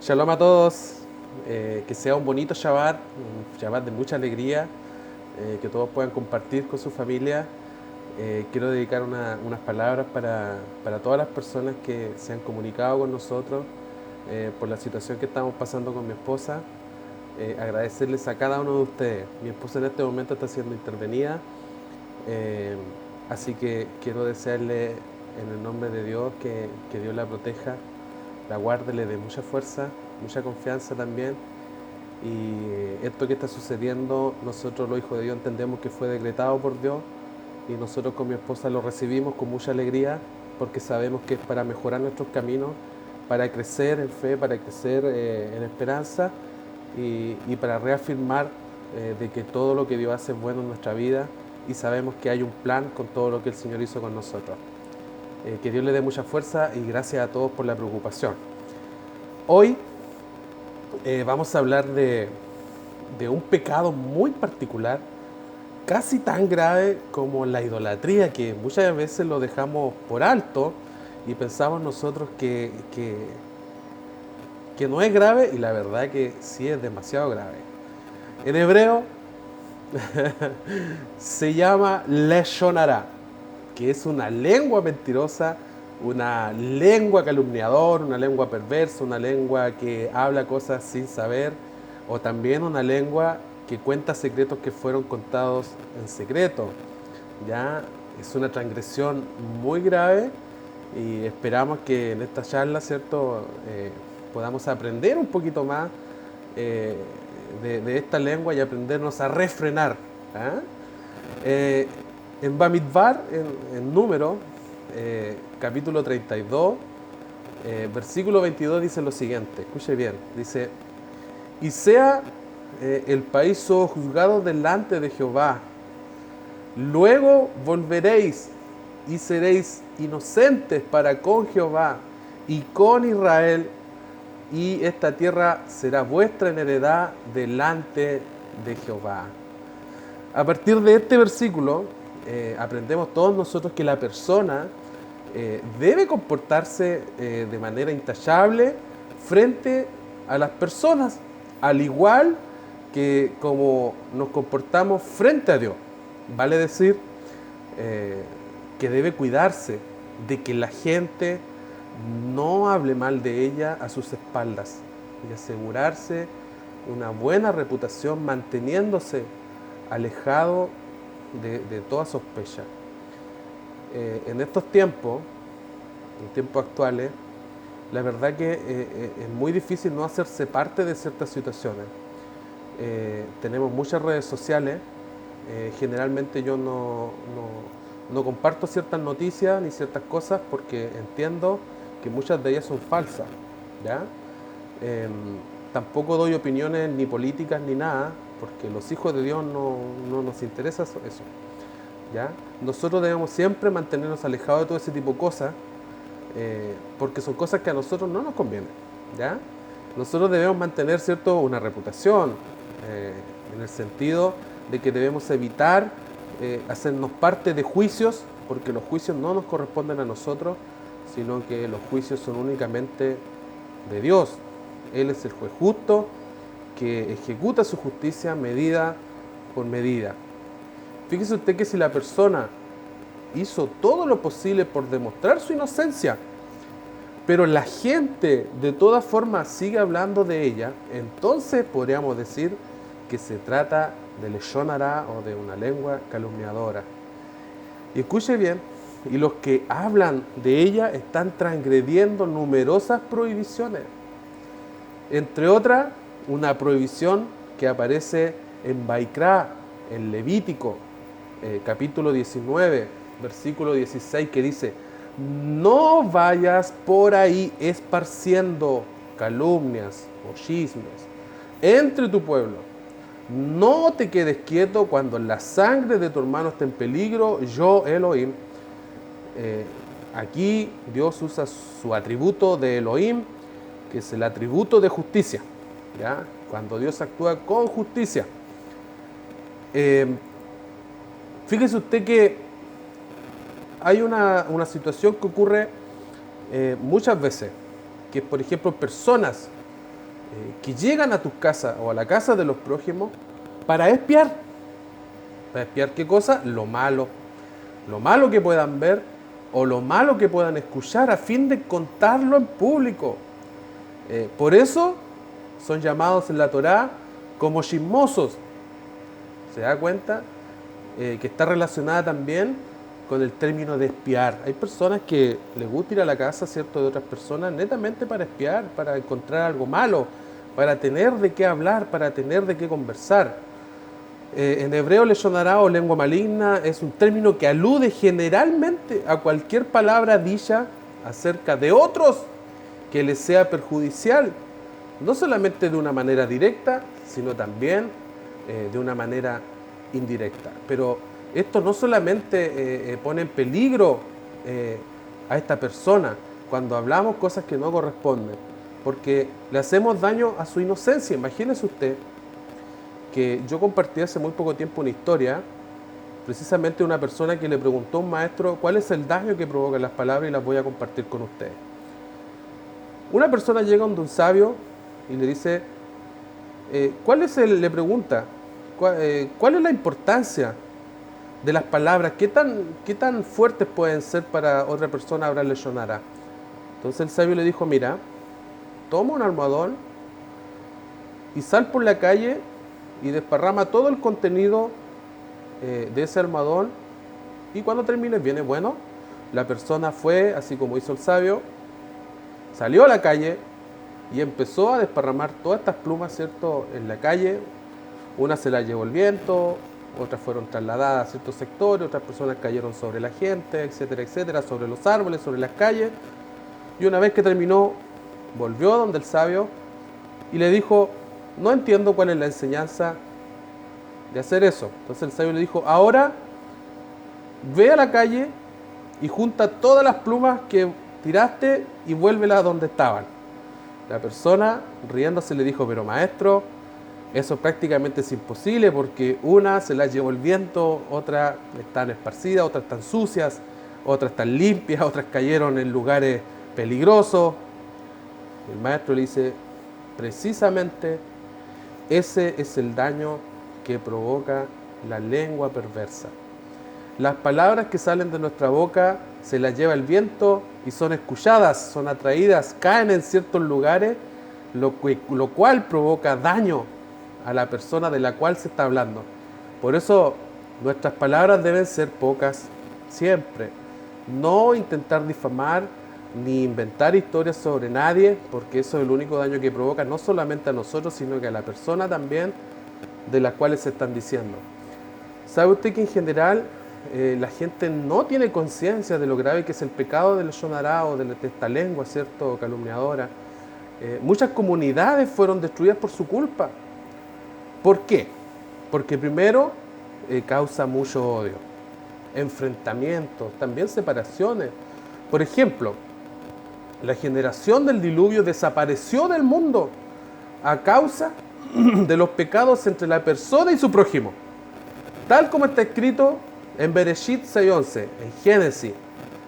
Shalom a todos, que sea un bonito Shabbat, un Shabbat de mucha alegría, que todos puedan compartir con su familia. Quiero dedicar unas palabras para todas las personas que se han comunicado con nosotros por la situación que estamos pasando con mi esposa. Agradecerles a cada uno de ustedes. Mi esposa en este momento está siendo intervenida, eh, así que quiero desearle en el nombre de Dios que Dios la proteja, la guarde, le dé mucha fuerza, mucha confianza también. Y esto que está sucediendo, nosotros los hijos de Dios entendemos que fue decretado por Dios y nosotros con mi esposa lo recibimos con mucha alegría porque sabemos que es para mejorar nuestros caminos, para crecer en fe, para crecer en esperanza y para reafirmar de que todo lo que Dios hace es bueno en nuestra vida y sabemos que hay un plan con todo lo que el Señor hizo con nosotros. Que Dios le dé mucha fuerza y gracias a todos por la preocupación. Hoy vamos a hablar de un pecado muy particular, casi tan grave como la idolatría, que muchas veces lo dejamos por alto y pensamos nosotros que no es grave, y la verdad que sí es demasiado grave. En hebreo se llama Leshon Hara, que es una lengua mentirosa, una lengua calumniadora, una lengua perversa, una lengua que habla cosas sin saber, o también una lengua que cuenta secretos que fueron contados en secreto. Ya es una transgresión muy grave y esperamos que en esta charla, ¿cierto?, podamos aprender un poquito más eh, de esta lengua y aprendernos a refrenar. ¿Ah? En Bamidbar, en número, capítulo 32, versículo 22 dice lo siguiente, escuche bien, dice: y sea el país sojuzgado delante de Jehová, luego volveréis y seréis inocentes para con Jehová y con Israel, y esta tierra será vuestra en heredad delante de Jehová. A partir de este versículo, aprendemos todos nosotros que la persona debe comportarse de manera intachable frente a las personas, al igual que como nos comportamos frente a Dios. Vale decir que debe cuidarse de que la gente no hable mal de ella a sus espaldas y asegurarse una buena reputación manteniéndose alejado de toda sospecha. En estos tiempos, en tiempos actuales, la verdad que es muy difícil no hacerse parte de ciertas situaciones. Tenemos muchas redes sociales, generalmente yo no comparto ciertas noticias ni ciertas cosas porque entiendo que muchas de ellas son falsas, ¿ya? Tampoco doy opiniones ni políticas ni nada, porque los hijos de Dios no nos interesa eso, ¿ya? Nosotros debemos siempre mantenernos alejados de todo ese tipo de cosas, porque son cosas que a nosotros no nos convienen, ¿ya? Nosotros debemos mantener, ¿cierto?, una reputación, en el sentido de que debemos evitar hacernos parte de juicios, porque los juicios no nos corresponden a nosotros, sino que los juicios son únicamente de Dios. Él es el juez justo que ejecuta su justicia medida por medida. Fíjese usted que si la persona hizo todo lo posible por demostrar su inocencia, pero la gente de todas formas sigue hablando de ella, entonces podríamos decir que se trata de Leshon Hara o de una lengua calumniadora. Y escuche bien, y los que hablan de ella están transgrediendo numerosas prohibiciones. Entre otras, una prohibición que aparece en Baikra, en Levítico, capítulo 19, versículo 16, que dice: no vayas por ahí esparciendo calumnias o chismes entre tu pueblo. No te quedes quieto cuando la sangre de tu hermano esté en peligro, yo Elohim. Aquí Dios usa su atributo de Elohim, que es el atributo de justicia, ¿ya? Cuando Dios actúa con justicia. Fíjese usted que hay una situación que ocurre muchas veces, que por ejemplo personas que llegan a tus casas o a la casa de los prójimos para espiar. ¿Para espiar qué cosa? Lo malo. Lo malo que puedan ver o lo malo que puedan escuchar a fin de contarlo en público. Por eso son llamados en la Torá como chismosos. ¿Se da cuenta? Que está relacionada también con el término de espiar. Hay personas que les gusta ir a la casa, ¿cierto?, de otras personas netamente para espiar, para encontrar algo malo, para tener de qué hablar, para tener de qué conversar. En hebreo, leshon hara o lengua maligna es un término que alude generalmente a cualquier palabra dicha acerca de otros que les sea perjudicial, no solamente de una manera directa, sino también de una manera indirecta. Pero esto no solamente pone en peligro a esta persona cuando hablamos cosas que no corresponden, porque le hacemos daño a su inocencia. Imagínese usted que yo compartí hace muy poco tiempo una historia, precisamente de una persona que le preguntó a un maestro cuál es el daño que provocan las palabras, y las voy a compartir con ustedes. Una persona llega donde un sabio y le dice, le pregunta, ¿cuál es la importancia de las palabras? ¿Qué tan fuertes pueden ser para otra persona hablar leshon hara? Entonces el sabio le dijo, mira, toma un almohadón y sal por la calle y desparrama todo el contenido de ese almohadón, y cuando termines viene bueno. La persona fue, así como hizo el sabio, salió a la calle y empezó a desparramar todas estas plumas, ¿cierto?, en la calle. Una se la llevó el viento, otras fueron trasladadas a ciertos sectores, otras personas cayeron sobre la gente, etcétera, etcétera, sobre los árboles, sobre las calles. Y una vez que terminó, volvió donde el sabio y le dijo, no entiendo cuál es la enseñanza de hacer eso. Entonces el sabio le dijo, ahora ve a la calle y junta todas las plumas que tiraste y vuélvelas donde estaban. La persona, riéndose, le dijo, pero maestro, eso prácticamente es imposible porque una se las llevó el viento, otras están esparcidas, otras están sucias, otras están limpias, otras cayeron en lugares peligrosos. El maestro le dice, precisamente ese es el daño que provoca la lengua perversa. Las palabras que salen de nuestra boca se las lleva el viento y son escuchadas, son atraídas, caen en ciertos lugares, lo cual provoca daño a la persona de la cual se está hablando. Por eso nuestras palabras deben ser pocas siempre. No intentar difamar ni inventar historias sobre nadie, porque eso es el único daño que provoca, no solamente a nosotros, sino que a la persona también de las cuales se están diciendo. ¿Sabe usted que en general la gente no tiene conciencia de lo grave que es el pecado del leshon hara o de esta lengua, ¿cierto?, calumniadora? Muchas comunidades fueron destruidas por su culpa. ¿Por qué? Porque primero causa mucho odio, enfrentamientos, también separaciones. Por ejemplo, la generación del diluvio desapareció del mundo a causa de los pecados entre la persona y su prójimo. Tal como está escrito en Bereshit 6:11, en Génesis,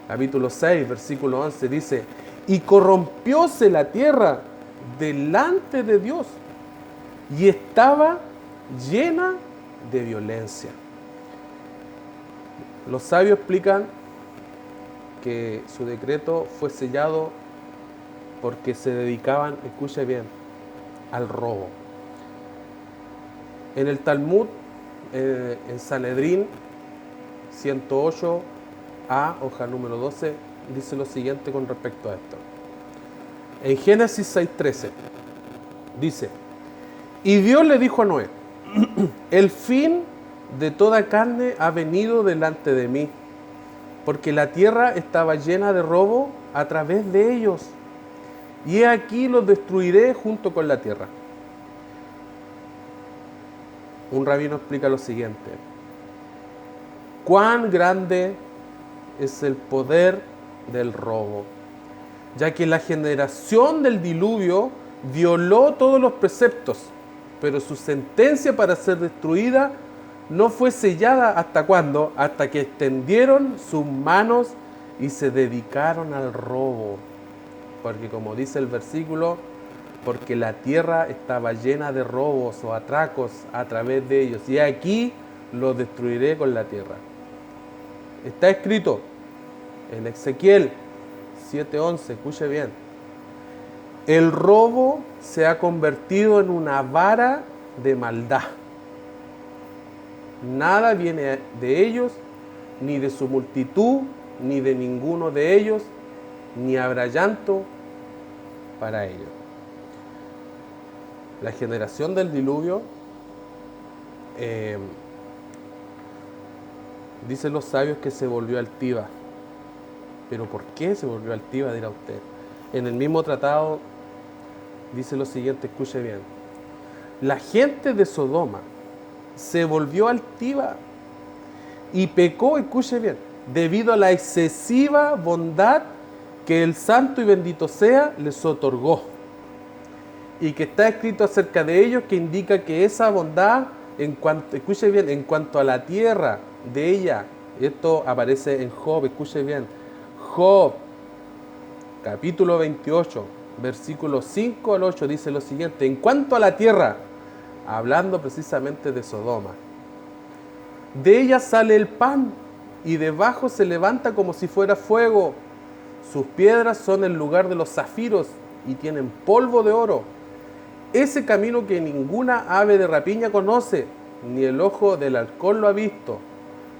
capítulo 6, versículo 11, dice, y corrompióse la tierra delante de Dios y estaba llena de violencia. Los sabios explican que su decreto fue sellado porque se dedicaban, escuche bien, al robo. En el Talmud, en Sanedrín 108a, hoja número 12, dice lo siguiente con respecto a esto. En Génesis 6:13 dice, y Dios le dijo a Noé, el fin de toda carne ha venido delante de mí, porque la tierra estaba llena de robo a través de ellos, y he aquí los destruiré junto con la tierra. Un rabino explica lo siguiente, cuán grande es el poder del robo, ya que la generación del diluvio violó todos los preceptos, pero su sentencia para ser destruida no fue sellada hasta cuándo, hasta que extendieron sus manos y se dedicaron al robo. Porque como dice el versículo, porque la tierra estaba llena de robos o atracos a través de ellos, y aquí los destruiré con la tierra. Está escrito en Ezequiel 7:11, escuche bien. El robo se ha convertido en una vara de maldad. Nada viene de ellos, ni de su multitud, ni de ninguno de ellos, ni habrá llanto para ellos. La generación del diluvio, dicen los sabios que se volvió altiva. ¿Pero por qué se volvió altiva, dirá usted? En el mismo tratado dice lo siguiente, escuche bien. La gente de Sodoma se volvió altiva y pecó, escuche bien, debido a la excesiva bondad que el santo y bendito sea les otorgó. Y que está escrito acerca de ellos, que indica que esa bondad, escuche bien, en cuanto a la tierra de ella, esto aparece en Job, escuche bien, Job, capítulo 28, versículos 5 al 8, dice lo siguiente, en cuanto a la tierra, hablando precisamente de Sodoma, de ella sale el pan, y debajo se levanta como si fuera fuego, sus piedras son el lugar de los zafiros, y tienen polvo de oro, ese camino que ninguna ave de rapiña conoce, ni el ojo del halcón lo ha visto,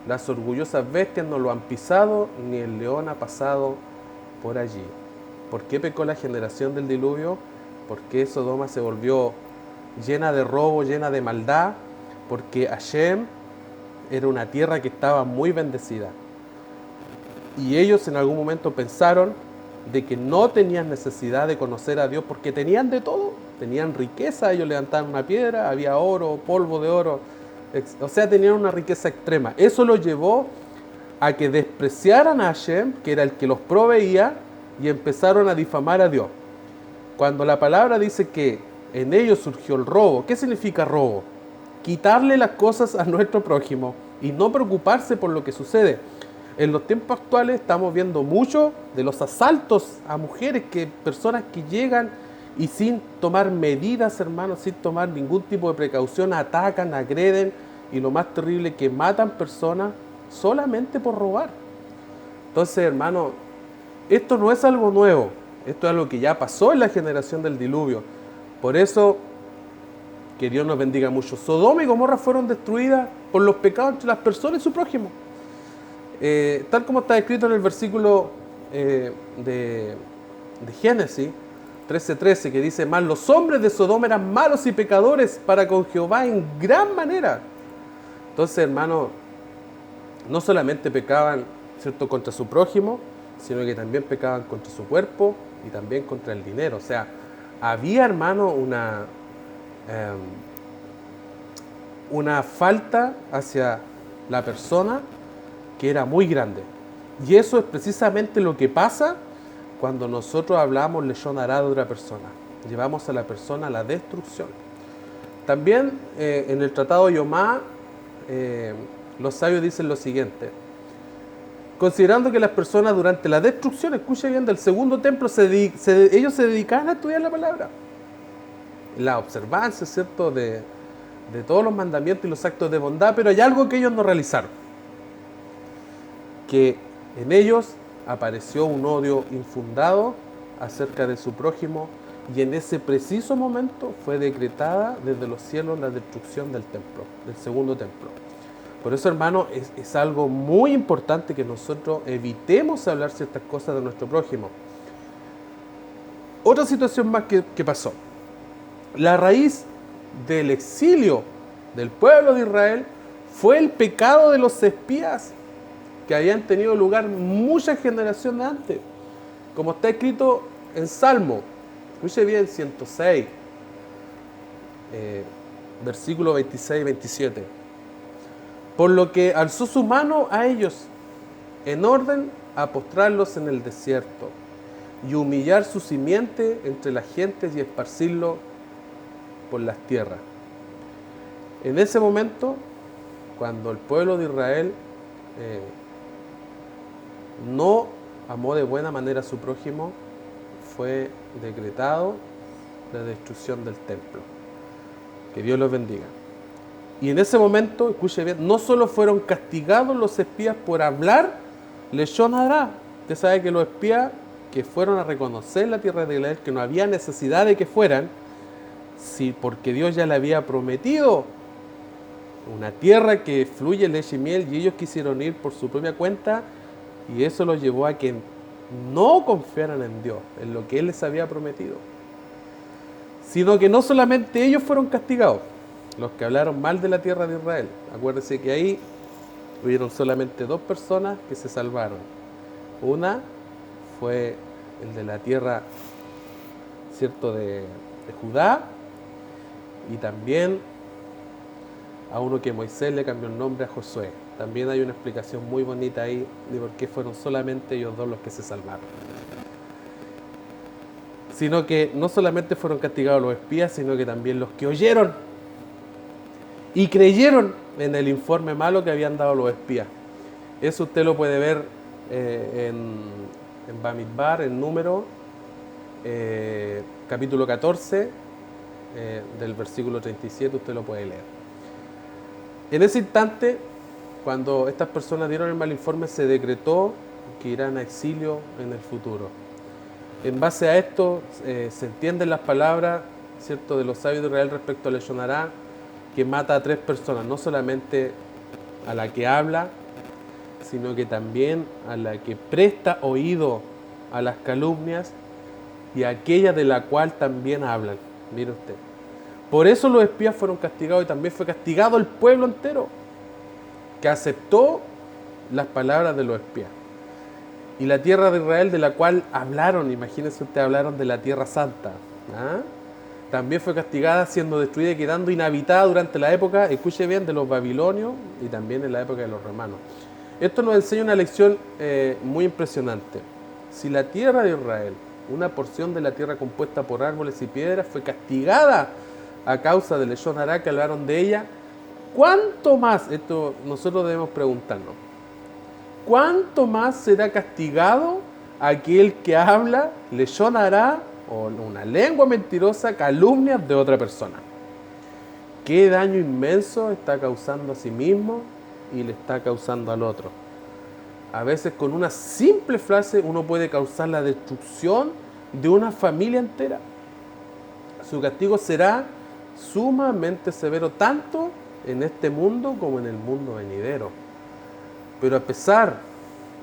las orgullosas bestias no lo han pisado, ni el león ha pasado por allí. ¿Por qué pecó la generación del diluvio? Porque Sodoma se volvió llena de robo, llena de maldad, porque Hashem era una tierra que estaba muy bendecida. Y ellos en algún momento pensaron de que no tenían necesidad de conocer a Dios porque tenían de todo, tenían riqueza, ellos levantaban una piedra, había oro, polvo de oro, o sea, tenían una riqueza extrema. Eso los llevó a que despreciaran a Hashem, que era el que los proveía, y empezaron a difamar a Dios. Cuando la palabra dice que en ellos surgió el robo, ¿qué significa robo? Quitarle las cosas a nuestro prójimo y no preocuparse por lo que sucede. En los tiempos actuales estamos viendo mucho de los asaltos a mujeres, personas que llegan y sin tomar medidas, hermanos, sin tomar ningún tipo de precaución, atacan, agreden, y lo más terrible, que matan personas solamente por robar. Entonces, hermano, esto no es algo nuevo, esto es algo que ya pasó en la generación del diluvio. Por eso, que Dios nos bendiga mucho. Sodoma y Gomorra fueron destruidas por los pecados entre las personas y su prójimo. Tal como está escrito en el versículo de Génesis 13:13, que dice, mas los hombres de Sodoma eran malos y pecadores para con Jehová en gran manera. Entonces, hermano, no solamente pecaban, ¿cierto?, contra su prójimo, sino que también pecaban contra su cuerpo y también contra el dinero. O sea, había, hermano, una falta hacia la persona que era muy grande. Y eso es precisamente lo que pasa cuando nosotros hablamos leshon hará de otra persona. Llevamos a la persona a la destrucción. También en el tratado de Yomá, los sabios dicen lo siguiente. Considerando que las personas durante la destrucción, escuche bien, del segundo templo, ellos se dedicaban a estudiar la palabra. La observancia, ¿cierto?, de todos los mandamientos y los actos de bondad, pero hay algo que ellos no realizaron. Que en ellos apareció un odio infundado acerca de su prójimo, y en ese preciso momento fue decretada desde los cielos la destrucción del templo, del segundo templo. Por eso, hermano, es algo muy importante que nosotros evitemos hablar ciertas cosas de nuestro prójimo. Otra situación más que pasó. La raíz del exilio del pueblo de Israel fue el pecado de los espías que habían tenido lugar muchas generaciones antes. Como está escrito en Salmo, escuche bien, 106, versículo 26 y 27. Por lo que alzó su mano a ellos, en orden a postrarlos en el desierto, y humillar su simiente entre las gentes y esparcirlo por las tierras. En ese momento, cuando el pueblo de Israel no amó de buena manera a su prójimo, fue decretado la destrucción del templo. Que Dios los bendiga. Y en ese momento, escuche bien, no solo fueron castigados los espías por hablar Leshon Hara. Usted sabe que los espías que fueron a reconocer la tierra de Israel, que no había necesidad de que fueran, sí, porque Dios ya le había prometido una tierra que fluye leche y miel, y ellos quisieron ir por su propia cuenta, y eso los llevó a que no confiaran en Dios, en lo que Él les había prometido. Sino que no solamente ellos fueron castigados, los que hablaron mal de la tierra de Israel. Acuérdense que ahí hubieron solamente 2 personas que se salvaron. Una fue el de la tierra, ¿cierto?, de Judá, y también a uno que Moisés le cambió el nombre a Josué. También hay una explicación muy bonita ahí de por qué fueron solamente ellos 2 los que se salvaron. Sino que no solamente fueron castigados los espías, sino que también los que oyeron y creyeron en el informe malo que habían dado los espías. Eso usted lo puede ver en Bamidbar, en Número, capítulo 14, del versículo 37, usted lo puede leer. En ese instante, cuando estas personas dieron el mal informe, se decretó que irán a exilio en el futuro. En base a esto, se entienden las palabras, ¿cierto?, de los sabios de Israel respecto a Leshon Hara, que mata a 3 personas, no solamente a la que habla, sino que también a la que presta oído a las calumnias y a aquella de la cual también hablan. Mire usted. Por eso los espías fueron castigados, y también fue castigado el pueblo entero, que aceptó las palabras de los espías. Y la tierra de Israel, de la cual hablaron, imagínense usted, hablaron de la tierra santa, ¿ah? También fue castigada, siendo destruida y quedando inhabitada durante la época, escuche bien, de los babilonios y también en la época de los romanos. Esto nos enseña una lección muy impresionante. Si la tierra de Israel, una porción de la tierra compuesta por árboles y piedras, fue castigada a causa del Leshon Hara que hablaron de ella, ¿cuánto más? Esto nosotros debemos preguntarnos. ¿Cuánto más será castigado aquel que habla Leshon Hara, o una lengua mentirosa, calumnias de otra persona? ¿Qué daño inmenso está causando a sí mismo y le está causando al otro? A veces con una simple frase uno puede causar la destrucción de una familia entera. Su castigo será sumamente severo, tanto en este mundo como en el mundo venidero. Pero a pesar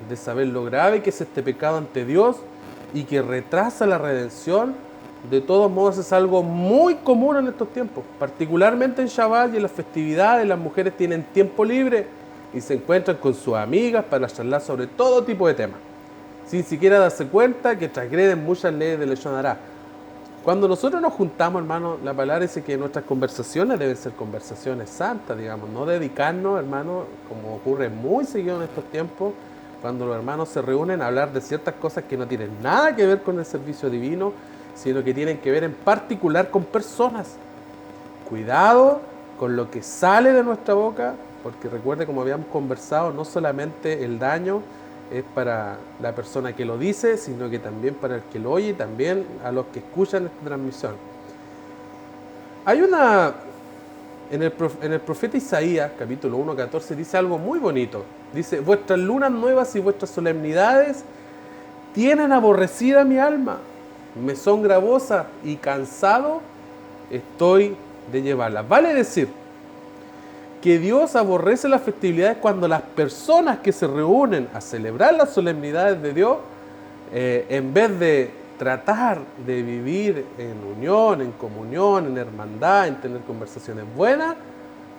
de saber lo grave que es este pecado ante Dios y que retrasa la redención, de todos modos es algo muy común en estos tiempos. Particularmente en Shabbat y en las festividades, las mujeres tienen tiempo libre y se encuentran con sus amigas para charlar sobre todo tipo de temas, sin siquiera darse cuenta que transgreden muchas leyes de Leshon Hara. Cuando nosotros nos juntamos, hermano, la palabra dice que nuestras conversaciones deben ser conversaciones santas, digamos, no dedicarnos, hermano, como ocurre muy seguido en estos tiempos, cuando los hermanos se reúnen a hablar de ciertas cosas que no tienen nada que ver con el servicio divino, sino que tienen que ver en particular con personas. Cuidado con lo que sale de nuestra boca, porque recuerde, como habíamos conversado, no solamente el daño es para la persona que lo dice, sino que también para el que lo oye y también a los que escuchan esta transmisión. Hay una... En el profeta Isaías, capítulo 1, 14, dice algo muy bonito. Dice: vuestras lunas nuevas y vuestras solemnidades tienen aborrecida mi alma. Me son gravosas y cansado estoy de llevarlas. Vale decir que Dios aborrece las festividades cuando las personas que se reúnen a celebrar las solemnidades de Dios, en vez de tratar de vivir en unión, en comunión, en hermandad, en tener conversaciones buenas,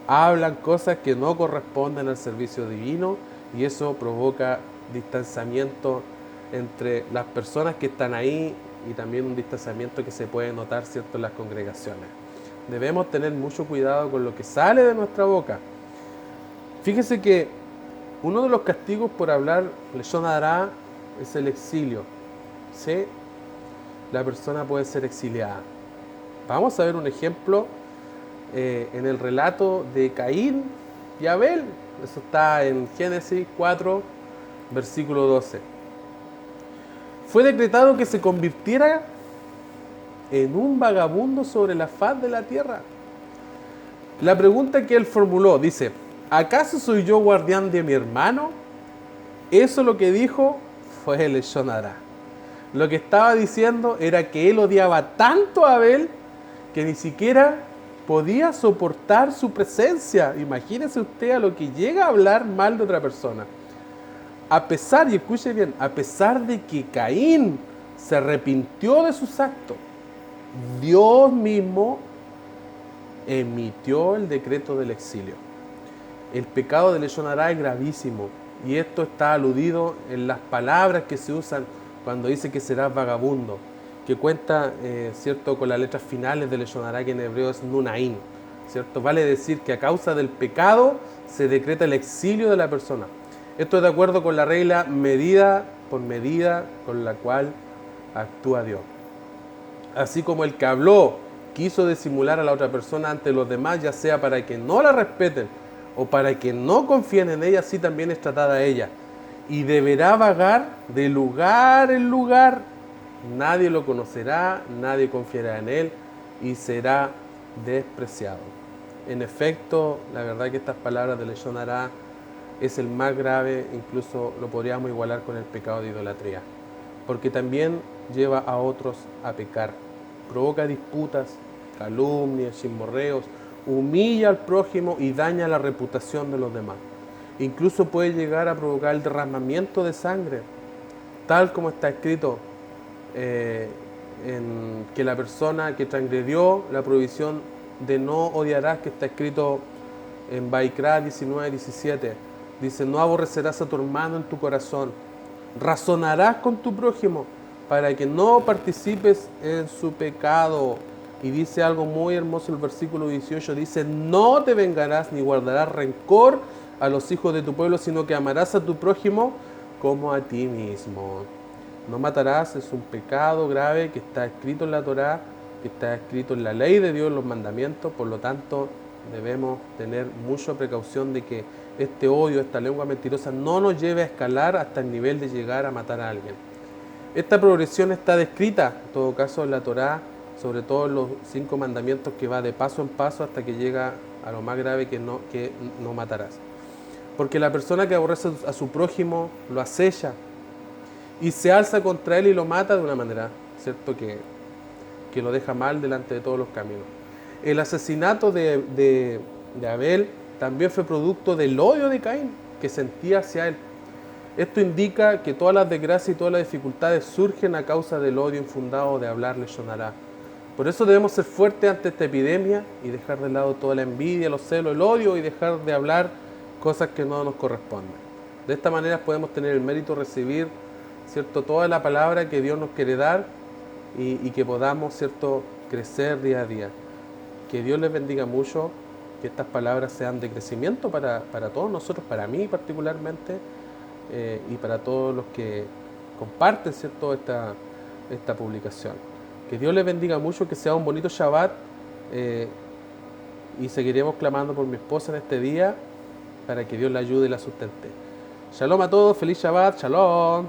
hablan cosas que no corresponden al servicio divino, y eso provoca distanciamiento entre las personas que están ahí y también un distanciamiento que se puede notar, ¿cierto?, en las congregaciones. Debemos tener mucho cuidado con lo que sale de nuestra boca. Fíjese que uno de los castigos por hablar Leshon Hara es el exilio. ¿Sí? La persona puede ser exiliada. Vamos a ver un ejemplo en el relato de Caín y Abel. Eso está en Génesis 4, versículo 12. Fue decretado que se convirtiera en un vagabundo sobre la faz de la tierra. La pregunta que él formuló, dice, ¿acaso soy yo guardián de mi hermano? Eso lo que dijo fue el Leshon Hara. Lo que estaba diciendo era que él odiaba tanto a Abel que ni siquiera podía soportar su presencia. Imagínese usted a lo que llega a hablar mal de otra persona. A pesar, y escuche bien, a pesar de que Caín se arrepintió de sus actos, Dios mismo emitió el decreto del exilio. El pecado de Leshon Hara es gravísimo, y esto está aludido en las palabras que se usan cuando dice que serás vagabundo, que cuenta, ¿cierto?, con las letras finales de Leshon Hara, que en hebreo es Nunaín, ¿cierto? Vale decir que a causa del pecado se decreta el exilio de la persona. Esto es de acuerdo con la regla medida por medida con la cual actúa Dios. Así como el que habló quiso disimular a la otra persona ante los demás, ya sea para que no la respeten o para que no confíen en ella, así también es tratada ella. Y deberá vagar de lugar en lugar. Nadie lo conocerá, nadie confiará en él y será despreciado. En efecto, la verdad que estas palabras de Leshon Hara es el más grave, incluso lo podríamos igualar con el pecado de idolatría, porque también lleva a otros a pecar, provoca disputas, calumnias, chismorreos, humilla al prójimo y daña la reputación de los demás. Incluso puede llegar a provocar el derramamiento de sangre, tal como está escrito en que la persona que transgredió la prohibición de no odiarás, que está escrito en Vaikra 19:17, dice, no aborrecerás a tu hermano en tu corazón, razonarás con tu prójimo para que no participes en su pecado. Y dice algo muy hermoso el versículo 18, dice, no te vengarás ni guardarás rencor a los hijos de tu pueblo, sino que amarás a tu prójimo como a ti mismo. No matarás es un pecado grave que está escrito en la Torá, que está escrito en la ley de Dios, en los mandamientos. Por lo tanto, debemos tener mucha precaución de que este odio, esta lengua mentirosa no nos lleve a escalar hasta el nivel de llegar a matar a alguien. Esta progresión está descrita, en todo caso, en la Torá, sobre todo en los 5 mandamientos, que va de paso en paso hasta que llega a lo más grave, que no matarás. Porque la persona que aborrece a su prójimo lo acecha y se alza contra él y lo mata de una manera, ¿cierto?, que lo deja mal delante de todos los caminos. El asesinato de Abel también fue producto del odio de Caín que sentía hacia él. Esto indica que todas las desgracias y todas las dificultades surgen a causa del odio infundado de hablar Leshon Hara. Por eso debemos ser fuertes ante esta epidemia y dejar de lado toda la envidia, los celos, el odio, y dejar de hablar cosas que no nos corresponden. De esta manera podemos tener el mérito de recibir, ¿cierto?, toda la palabra que Dios nos quiere dar y que podamos, ¿cierto?, crecer día a día. Que Dios les bendiga mucho, que estas palabras sean de crecimiento para todos nosotros, para mí particularmente, y para todos los que comparten, ¿cierto?, esta publicación. Que Dios les bendiga mucho, que sea un bonito Shabbat, y seguiremos clamando por mi esposa en este día para que Dios la ayude y la sustente. Shalom a todos, feliz Shabbat, shalom.